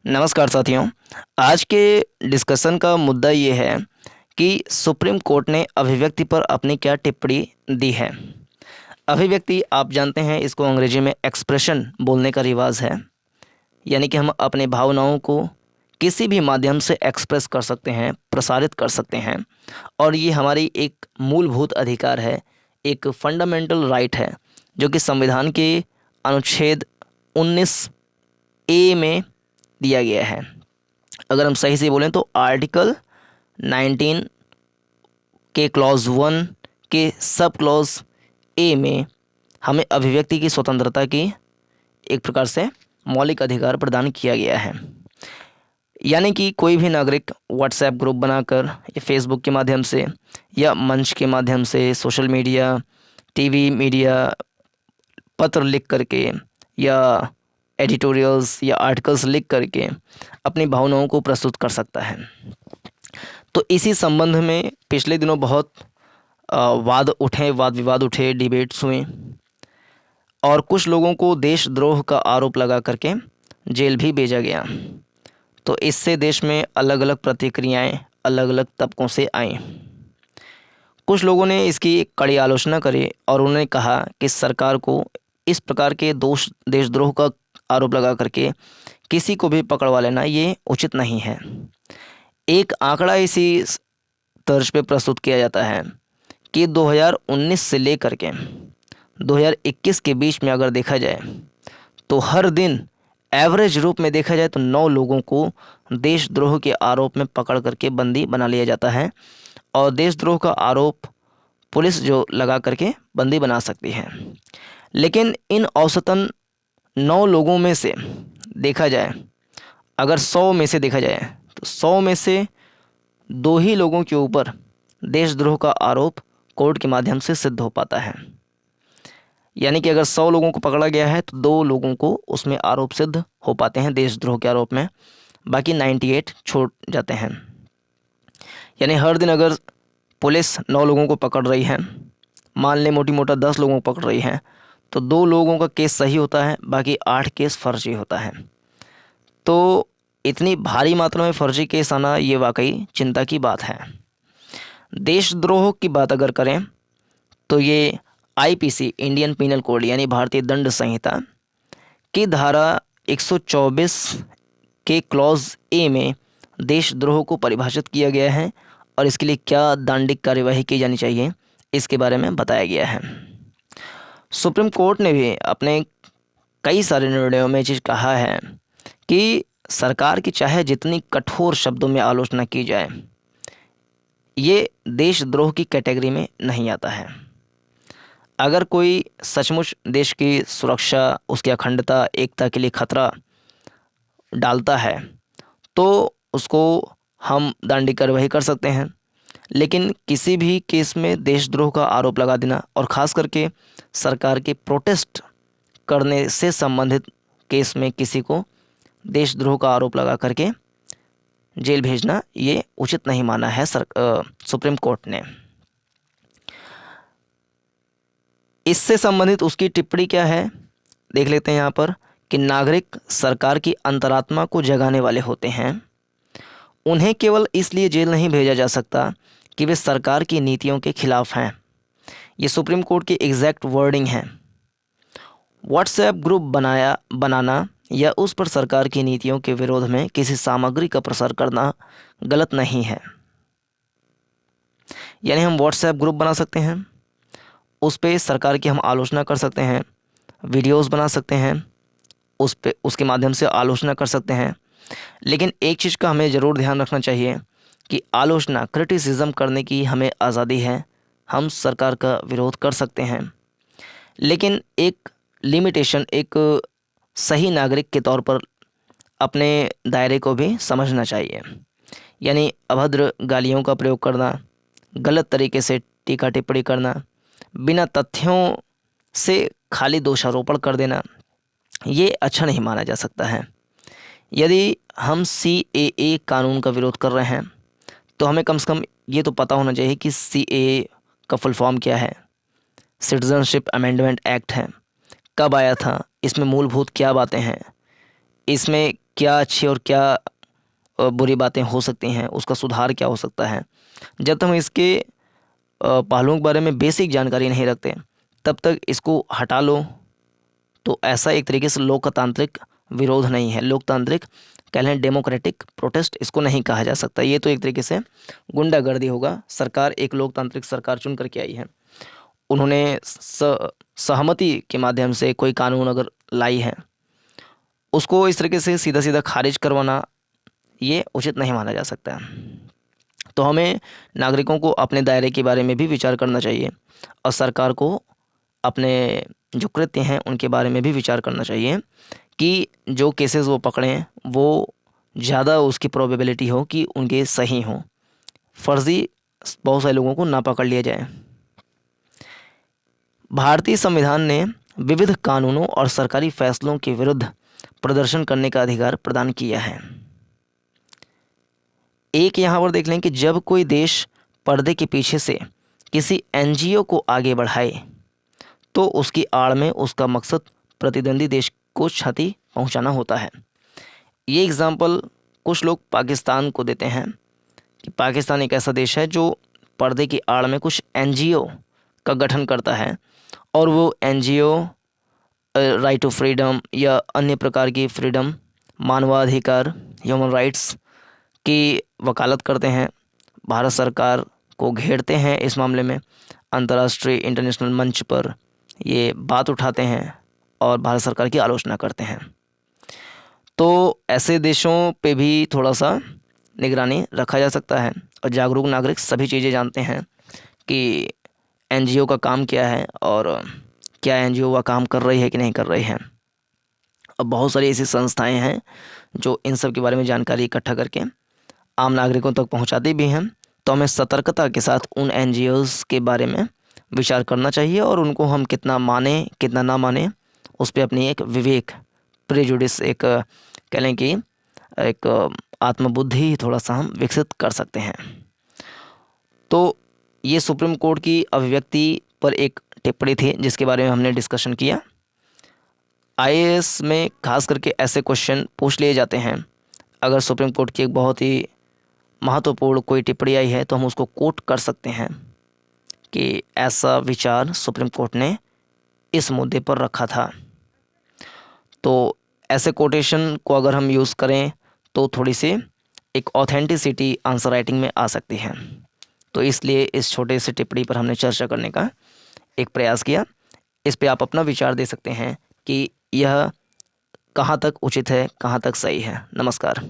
नमस्कार साथियों। आज के डिस्कशन का मुद्दा ये है कि सुप्रीम कोर्ट ने अभिव्यक्ति पर अपनी क्या टिप्पणी दी है। अभिव्यक्ति आप जानते हैं, इसको अंग्रेजी में एक्सप्रेशन बोलने का रिवाज है। यानी कि हम अपने भावनाओं को किसी भी माध्यम से एक्सप्रेस कर सकते हैं, प्रसारित कर सकते हैं, और ये हमारी एक मूलभूत अधिकार है, एक फंडामेंटल राइट है, जो कि संविधान के अनुच्छेद 19 ए में दिया गया है। अगर हम सही से बोलें तो आर्टिकल 19 के क्लॉज 1 के सब क्लॉज ए में हमें अभिव्यक्ति की स्वतंत्रता की एक प्रकार से मौलिक अधिकार प्रदान किया गया है। यानी कि कोई भी नागरिक व्हाट्सएप ग्रुप बनाकर या फेसबुक के माध्यम से या मंच के माध्यम से, सोशल मीडिया, टीवी मीडिया, पत्र लिख करके या एडिटोरियल्स या आर्टिकल्स लिख करके अपनी भावनाओं को प्रस्तुत कर सकता है। तो इसी संबंध में पिछले दिनों बहुत वाद विवाद उठे, डिबेट्स हुए, और कुछ लोगों को देशद्रोह का आरोप लगा करके जेल भी भेजा गया। तो इससे देश में अलग अलग प्रतिक्रियाएं अलग अलग तबकों से आईं। कुछ लोगों ने इसकी कड़ी आलोचना करी और उन्होंने कहा कि सरकार को इस प्रकार के देशद्रोह का आरोप लगा करके किसी को भी पकड़वा लेना ये उचित नहीं है। एक आंकड़ा इसी तर्ज पे प्रस्तुत किया जाता है कि 2019 से लेकर के 2021 के बीच में अगर देखा जाए तो हर दिन एवरेज रूप में देखा जाए तो 9 लोगों को देशद्रोह के आरोप में पकड़ करके बंदी बना लिया जाता है, और देशद्रोह का आरोप पुलिस जो लगा करके बंदी बना सकती है। लेकिन इन औसतन 9 लोगों में से देखा जाए, अगर 100 में से देखा जाए तो 100 में से 2 ही लोगों के ऊपर देशद्रोह का आरोप कोर्ट के माध्यम से सिद्ध हो पाता है। यानी कि अगर 100 लोगों को पकड़ा गया है तो 2 लोगों को उसमें आरोप सिद्ध हो पाते हैं देशद्रोह के आरोप में, बाकी 98 छोड़ जाते हैं। यानी हर दिन अगर पुलिस 9 लोगों को पकड़ रही है, मान लें मोटी मोटा 10 लोगों को पकड़ रही है, तो 2 लोगों का केस सही होता है, बाकी 8 केस फर्जी होता है। तो इतनी भारी मात्रा में फर्जी केस आना ये वाकई चिंता की बात है। देशद्रोह की बात अगर करें तो ये आईपीसी, इंडियन पीनल कोड यानी भारतीय दंड संहिता की धारा 124 के क्लॉज ए में देशद्रोह को परिभाषित किया गया है, और इसके लिए क्या दंडिक कार्यवाही की जानी चाहिए इसके बारे में बताया गया है। सुप्रीम कोर्ट ने भी अपने कई सारे निर्णयों में चीज़ कहा है कि सरकार की चाहे जितनी कठोर शब्दों में आलोचना की जाए, ये देशद्रोह की कैटेगरी में नहीं आता है। अगर कोई सचमुच देश की सुरक्षा, उसकी अखंडता, एकता के लिए खतरा डालता है तो उसको हम दंडिक कार्रवाई कर सकते हैं। लेकिन किसी भी केस में देशद्रोह का आरोप लगा देना, और ख़ास करके सरकार के प्रोटेस्ट करने से संबंधित केस में किसी को देशद्रोह का आरोप लगा करके जेल भेजना, ये उचित नहीं माना है सुप्रीम कोर्ट ने। इससे संबंधित उसकी टिप्पणी क्या है देख लेते हैं यहाँ पर, कि नागरिक सरकार की अंतरात्मा को जगाने वाले होते हैं। उन्हें केवल इसलिए जेल नहीं भेजा जा सकता कि वे सरकार की नीतियों के खिलाफ हैं। ये सुप्रीम कोर्ट की एग्जैक्ट वर्डिंग है। व्हाट्सएप ग्रुप बनाना या उस पर सरकार की नीतियों के विरोध में किसी सामग्री का प्रसार करना गलत नहीं है। यानी हम व्हाट्सएप ग्रुप बना सकते हैं, उस पर सरकार की हम आलोचना कर सकते हैं, वीडियोस बना सकते हैं, उसके माध्यम से आलोचना कर सकते हैं। लेकिन एक चीज़ का हमें ज़रूर ध्यान रखना चाहिए कि आलोचना, क्रिटिसिज्म करने की हमें आज़ादी है, हम सरकार का विरोध कर सकते हैं, लेकिन एक लिमिटेशन, एक सही नागरिक के तौर पर अपने दायरे को भी समझना चाहिए। यानी अभद्र गालियों का प्रयोग करना, गलत तरीके से टीका टिप्पणी करना, बिना तथ्यों से खाली दोषारोपण कर देना, ये अच्छा नहीं माना जा सकता है। यदि हम CAA कानून का विरोध कर रहे हैं तो हमें कम से कम ये तो पता होना चाहिए कि CAA का फुल फॉर्म क्या है, सिटीजनशिप अमेंडमेंट एक्ट है, कब आया था, इसमें मूलभूत क्या बातें हैं, इसमें क्या अच्छी और क्या बुरी बातें हो सकती हैं, उसका सुधार क्या हो सकता है, जब तक हम इसके पहलुओं के बारे में बेसिक जानकारी नहीं रखते तब तक इसको हटा लो तो ऐसा एक तरीके से लोकतांत्रिक विरोध नहीं है, लोकतांत्रिक कह लें डेमोक्रेटिक प्रोटेस्ट इसको नहीं कहा जा सकता। ये तो एक तरीके से गुंडागर्दी होगा। सरकार एक लोकतांत्रिक सरकार चुन करके आई है, उन्होंने सहमति के माध्यम से कोई कानून अगर लाई है, उसको इस तरीके से सीधा सीधा खारिज करवाना ये उचित नहीं माना जा सकता है। तो हमें नागरिकों को अपने दायरे के बारे में भी विचार करना चाहिए और सरकार को अपने जो कृत्य हैं उनके बारे में भी विचार करना चाहिए कि जो केसेस वो पकड़ें वो ज़्यादा उसकी प्रोबेबिलिटी हो कि उनके सही हों, फर्जी बहुत सारे लोगों को ना पकड़ लिया जाए। भारतीय संविधान ने विविध कानूनों और सरकारी फैसलों के विरुद्ध प्रदर्शन करने का अधिकार प्रदान किया है। एक यहाँ पर देख लें कि जब कोई देश पर्दे के पीछे से किसी एनजीओ को आगे बढ़ाए तो उसकी आड़ में उसका मकसद प्रतिद्वंदी देश को क्षति पहुंचाना होता है। ये एग्ज़ाम्पल कुछ लोग पाकिस्तान को देते हैं कि पाकिस्तान एक ऐसा देश है जो पर्दे की आड़ में कुछ एनजीओ का गठन करता है और वो एनजीओ राइट टू फ्रीडम या अन्य प्रकार की फ्रीडम, मानवाधिकार, ह्यूमन राइट्स की वकालत करते हैं, भारत सरकार को घेरते हैं, इस मामले में अंतर्राष्ट्रीय इंटरनेशनल मंच पर ये बात उठाते हैं और भारत सरकार की आलोचना करते हैं। तो ऐसे देशों पे भी थोड़ा सा निगरानी रखा जा सकता है और जागरूक नागरिक सभी चीज़ें जानते हैं कि एनजीओ का काम क्या है और क्या एनजीओ वह काम कर रही है कि नहीं कर रही है। अब बहुत सारी ऐसी संस्थाएं हैं जो इन सब के बारे में जानकारी इकट्ठा करके आम नागरिकों तक पहुंचाती भी हैं। तो हमें सतर्कता के साथ उन एनजीओज़ के बारे में विचार करना चाहिए और उनको हम कितना माने कितना ना माने उस पर अपनी एक विवेक, प्रेजुडिस, एक कह लें कि एक आत्मबुद्धि थोड़ा सा हम विकसित कर सकते हैं। तो ये सुप्रीम कोर्ट की अभिव्यक्ति पर एक टिप्पणी थी जिसके बारे में हमने डिस्कशन किया। आईएएस में खास करके ऐसे क्वेश्चन पूछ लिए जाते हैं, अगर सुप्रीम कोर्ट की एक बहुत ही महत्वपूर्ण कोई टिप्पणी आई है तो हम उसको कोट कर सकते हैं कि ऐसा विचार सुप्रीम कोर्ट ने इस मुद्दे पर रखा था। तो ऐसे कोटेशन को अगर हम यूज़ करें तो थोड़ी सी एक ऑथेंटिसिटी आंसर राइटिंग में आ सकती है। तो इसलिए इस छोटे से टिप्पणी पर हमने चर्चा करने का एक प्रयास किया। इस पे आप अपना विचार दे सकते हैं कि यह कहाँ तक उचित है, कहाँ तक सही है। नमस्कार।